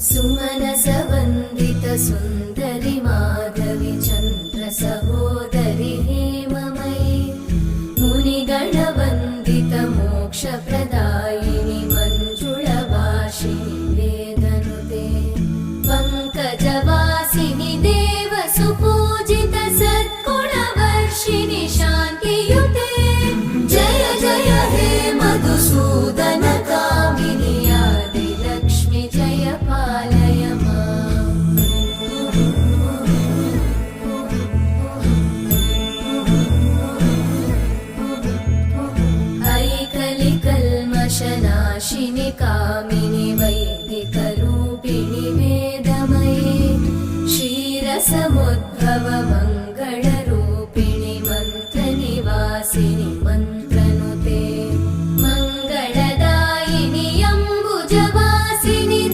सुमनसवन्दित सुन्दरि माधवि चन्द्र सहोदरि हेममयि मुनिगणवन्दित मोक्षप्रदायिनि मञ्जुळभाषिणि वेदनुते पङ्कजवासिनि देवसुपूजित सद्गुणवर्षिणि शान्तियुते जय जय हे मधुसूदन कामिनि आदिलक्ष्मि जय पालय माम्। ऐकलिकल्मषनाशिनि कामिनि